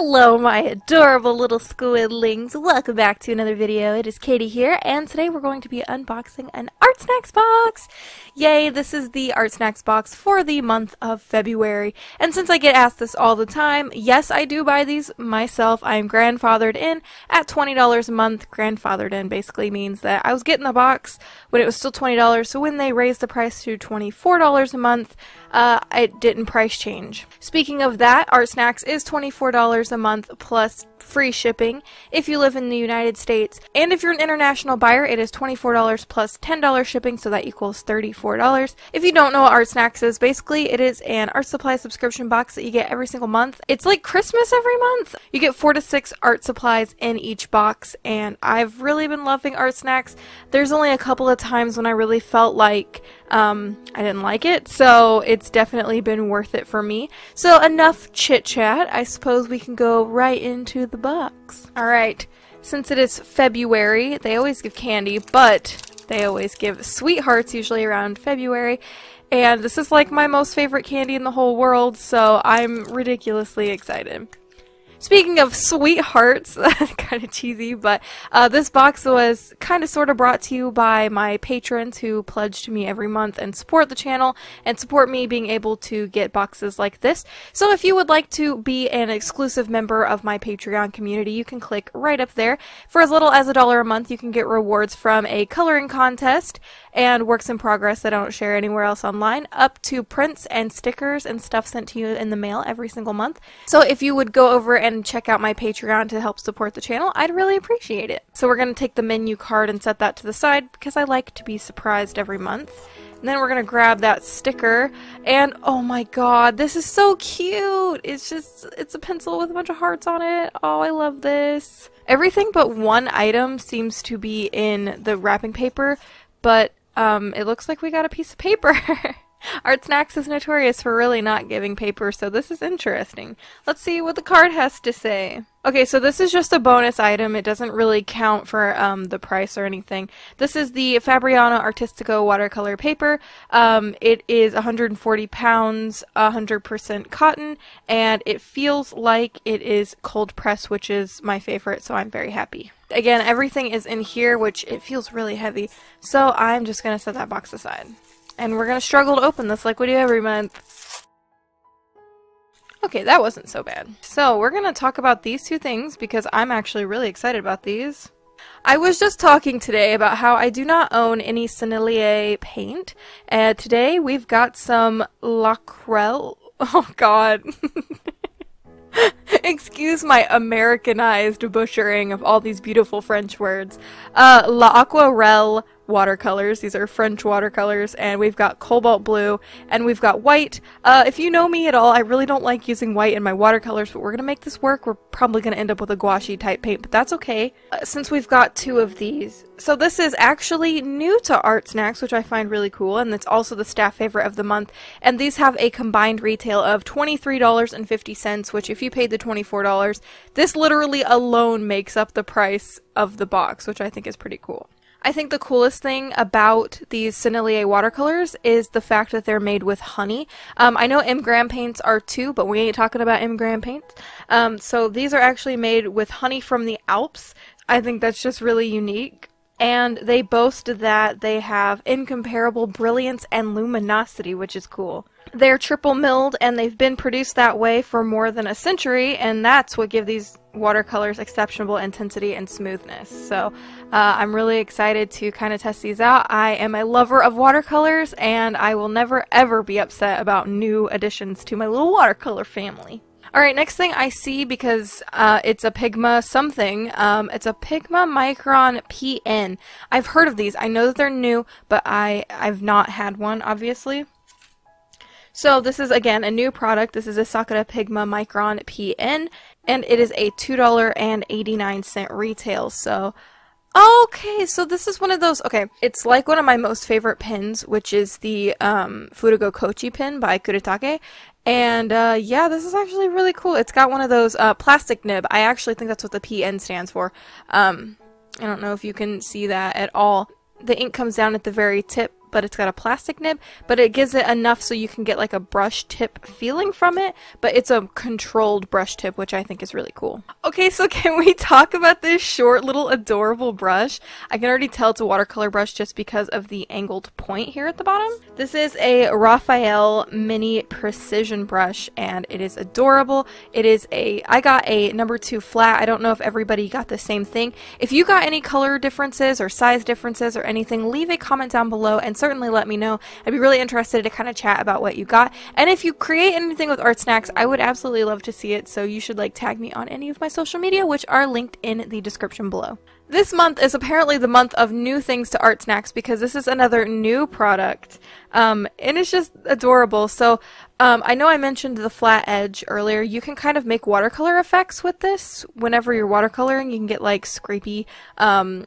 Hello my adorable little squidlings, welcome back to another video. It is Katie here, and today we're going to be unboxing an Artsnacks box! Yay, this is the Artsnacks box for the month of February, and since I get asked this all the time, yes I do buy these myself. I'm grandfathered in at $20 a month. Grandfathered in basically means that I was getting the box when it was still $20, so when they raised the price to $24 a month, it didn't price change. Speaking of that, Artsnacks is $24 a month plus free shipping if you live in the United States, and if you're an international buyer it is $24 plus $10 shipping, so that equals $34. If you don't know what Artsnacks is, basically it is an art supply subscription box that you get every single month. It's like Christmas every month. You get 4 to 6 art supplies in each box, and I've really been loving Artsnacks. There's only a couple of times when I really felt like I didn't like it, so it's definitely been worth it for me. So enough chit chat, I suppose we can go right into the box. Alright, since it is February, they always give candy, but they always give sweethearts usually around February, and this is like my most favorite candy in the whole world, so I'm ridiculously excited. Speaking of sweethearts, kind of cheesy, but this box was kind of sort of brought to you by my patrons who pledge to me every month and support the channel and support me being able to get boxes like this. So if you would like to be an exclusive member of my Patreon community, you can click right up there. For as little as $1 a month, you can get rewards from a coloring contest and works in progress that I don't share anywhere else online, up to prints and stickers and stuff sent to you in the mail every single month. So if you would go over and check out my Patreon to help support the channel, I'd really appreciate it. So we're going to take the menu card and set that to the side because I like to be surprised every month. And then we're going to grab that sticker, and oh my god, this is so cute! It's a pencil with a bunch of hearts on it. Oh, I love this. Everything but one item seems to be in the wrapping paper, but it looks like we got a piece of paper. Artsnacks is notorious for really not giving paper, so this is interesting. Let's see what the card has to say. Okay, so this is just a bonus item. It doesn't really count for the price or anything. This is the Fabriano Artistico Watercolor Paper. It is 140 pounds, 100% cotton, and it feels like it is cold pressed, which is my favorite, so I'm very happy. Again, everything is in here, which it feels really heavy, so I'm just going to set that box aside. And we're going to struggle to open this like we do every month. Okay, that wasn't so bad. So we're going to talk about these two things because I'm actually really excited about these. I was just talking today about how I do not own any Sennelier paint, and today we've got some L'Aquarelle. Oh god. Excuse my Americanized butchering of all these beautiful French words. L'Aquarelle watercolors. These are French watercolors, and we've got cobalt blue and we've got white. If you know me at all, I really don't like using white in my watercolors, but we're gonna make this work. We're probably gonna end up with a gouache type paint, but that's okay since we've got 2 of these. So this is actually new to Artsnacks, which I find really cool, and it's also the staff favorite of the month, and these have a combined retail of $23.50, which if you paid the $24, this literally alone makes up the price of the box, which I think is pretty cool. I think the coolest thing about these Sennelier watercolors is the fact that they're made with honey. I know M. Graham paints are too, but we ain't talking about M. Graham paints. So these are actually made with honey from the Alps. I think that's just really unique. And they boast that they have incomparable brilliance and luminosity, which is cool. They're triple milled, and they've been produced that way for more than a century, and that's what gives these watercolors exceptional intensity and smoothness. So I'm really excited to kind of test these out. I am a lover of watercolors, and I will never ever be upset about new additions to my little watercolor family. Alright, next thing I see, because it's a Pigma something, it's a Pigma Micron PN. I've heard of these. I know that they're new, but I've not had one, obviously. So this is, again, a new product. This is a Sakura Pigma Micron PN, and it is a $2.89 retail, so... Okay, so this is one of those, okay, it's like one of my most favorite pens, which is the Furugo Kochi pen by Kaatydid, and yeah, this is actually really cool. It's got one of those plastic nib. I actually think that's what the PN stands for. I don't know if you can see that at all. The ink comes down at the very tip, but it's got a plastic nib, but it gives it enough so you can get like a brush tip feeling from it, but it's a controlled brush tip, which I think is really cool. Okay, so can we talk about this short little adorable brush? I can already tell it's a watercolor brush just because of the angled point here at the bottom. This is a Raphael mini precision brush, and it is adorable. It is I got a number 2 flat. I don't know if everybody got the same thing. If you got any color differences or size differences or anything, leave a comment down below and certainly let me know. I'd be really interested to kind of chat about what you got. And if you create anything with Artsnacks, I would absolutely love to see it, so you should like tag me on any of my social media, which are linked in the description below. This month is apparently the month of new things to Artsnacks because this is another new product, and it's just adorable. So I know I mentioned the flat edge earlier. You can kind of make watercolor effects with this. Whenever you're watercoloring, you can get like scrapey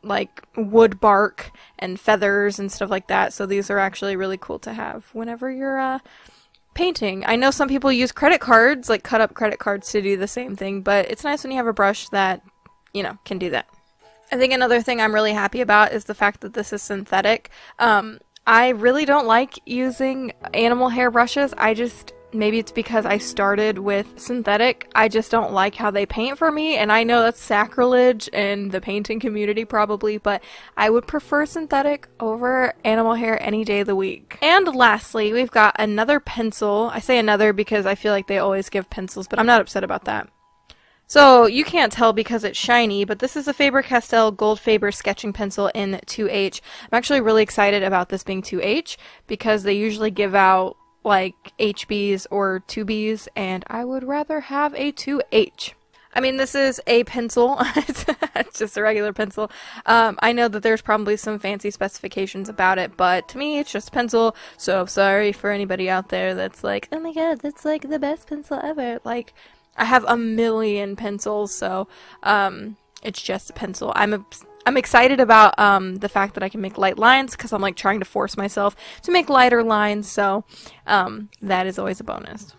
like wood bark and feathers and stuff like that. So these are actually really cool to have whenever you're painting. I know some people use credit cards, like cut up credit cards to do the same thing, but it's nice when you have a brush that, you know, can do that. I think another thing I'm really happy about is the fact that this is synthetic. I really don't like using animal hair brushes. Maybe it's because I started with synthetic. I just don't like how they paint for me, and I know that's sacrilege in the painting community probably, but I would prefer synthetic over animal hair any day of the week. And lastly, we've got another pencil. I say another because I feel like they always give pencils, but I'm not upset about that. So you can't tell because it's shiny, but this is a Faber-Castell Gold Faber sketching pencil in 2H. I'm actually really excited about this being 2H because they usually give out like HBs or 2Bs, and I would rather have a 2H. I mean, this is a pencil. It's just a regular pencil. I know that there's probably some fancy specifications about it, but to me, it's just a pencil. So sorry for anybody out there that's like, oh my god, that's like the best pencil ever. Like, I have a million pencils, so it's just a pencil. I'm excited about the fact that I can make light lines because I'm like trying to force myself to make lighter lines, so that is always a bonus.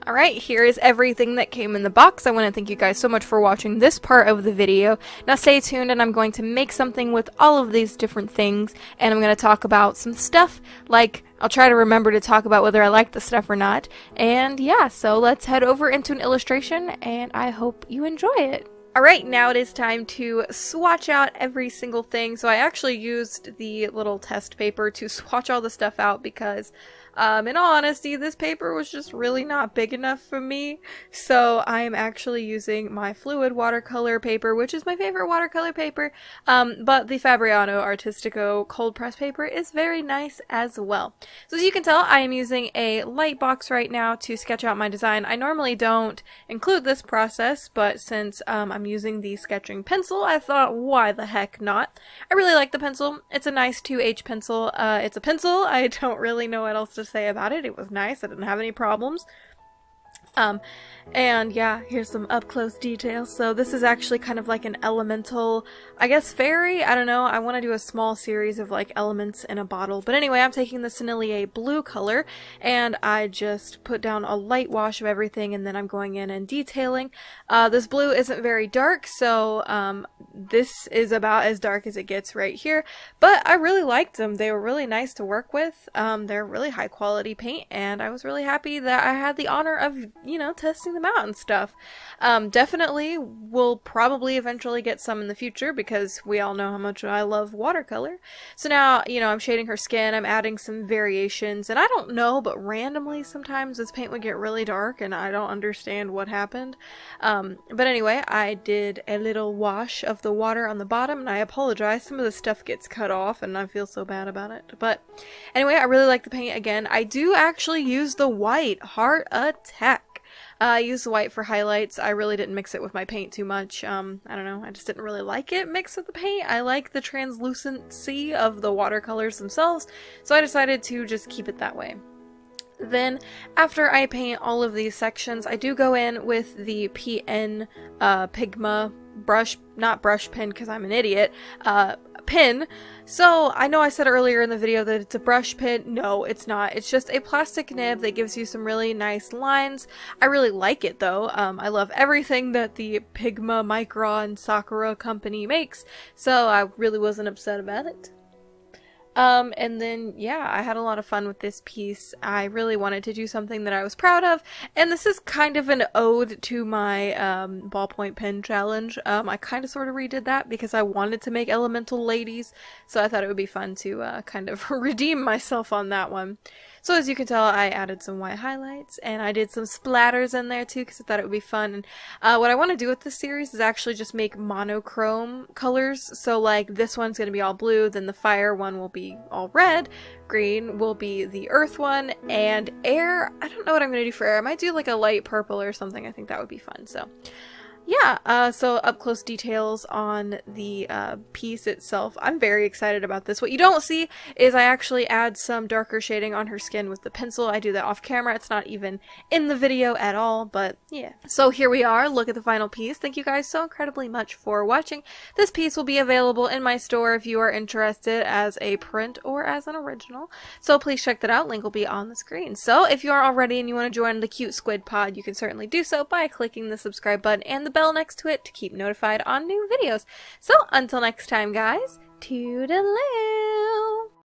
Alright, here is everything that came in the box. I want to thank you guys so much for watching this part of the video. Now stay tuned, and I'm going to make something with all of these different things, and I'm going to talk about some stuff, like I'll try to remember to talk about whether I like the stuff or not. And yeah, so let's head over into an illustration, and I hope you enjoy it. Alright, now it is time to swatch out every single thing. So I actually used the little test paper to swatch all the stuff out because in all honesty, this paper was just really not big enough for me, so I am actually using my fluid watercolor paper, which is my favorite watercolor paper, but the Fabriano Artistico cold press paper is very nice as well. So as you can tell, I am using a light box right now to sketch out my design. I normally don't include this process, but since I'm using the sketching pencil, I thought, why the heck not? I really like the pencil. It's a nice 2H pencil. It's a pencil. I don't really know what else to say about it. It was nice. I didn't have any problems. And yeah, here's some up-close details. So this is actually kind of like an elemental, I guess, fairy? I don't know. I want to do a small series of like elements in a bottle. But anyway, I'm taking the Sennelier blue color, and I just put down a light wash of everything, and then I'm going in and detailing. This blue isn't very dark, so this is about as dark as it gets right here. But I really liked them. They were really nice to work with. They're really high quality paint, and I was really happy that I had the honor of, you know, testing them out and stuff. Definitely will probably eventually get some in the future because we all know how much I love watercolor. So now, you know, I'm shading her skin, I'm adding some variations, and I don't know, but randomly sometimes this paint would get really dark and I don't understand what happened. But anyway, I did a little wash of the water on the bottom, and I apologize, some of the stuff gets cut off and I feel so bad about it. But anyway, I really like the paint. Again, I do actually use the white, Heart Attack. I used the white for highlights. I really didn't mix it with my paint too much. I don't know, I just didn't really like it mixed with the paint. I like the translucency of the watercolors themselves, so I decided to just keep it that way. Then, after I paint all of these sections, I do go in with the PN Pigma brush, not brush pen because I'm an idiot, pin. So I know I said earlier in the video that it's a brush pin. No, it's not. It's just a plastic nib that gives you some really nice lines. I really like it though. I love everything that the Pigma, Micron, Sakura company makes, so I really wasn't upset about it. And then, yeah, I had a lot of fun with this piece. I really wanted to do something that I was proud of, and this is kind of an ode to my, ballpoint pen challenge. I kind of sort of redid that because I wanted to make elemental ladies, so I thought it would be fun to, kind of redeem myself on that one. So as you can tell, I added some white highlights, and I did some splatters in there too because I thought it would be fun. And what I want to do with this series is actually just make monochrome colors. So like this one's going to be all blue, then the fire one will be all red, green will be the earth one, and air, I don't know what I'm going to do for air. I might do like a light purple or something. I think that would be fun. So yeah, so up close details on the piece itself. I'm very excited about this. What you don't see is I actually add some darker shading on her skin with the pencil. I do that off camera. It's not even in the video at all, but yeah. So here we are. Look at the final piece. Thank you guys so incredibly much for watching. This piece will be available in my store if you are interested as a print or as an original. So please check that out. Link will be on the screen. So if you are already and you want to join the cute squid pod, you can certainly do so by clicking the subscribe button and the bell next to it to keep notified on new videos. So until next time guys, toodaloo!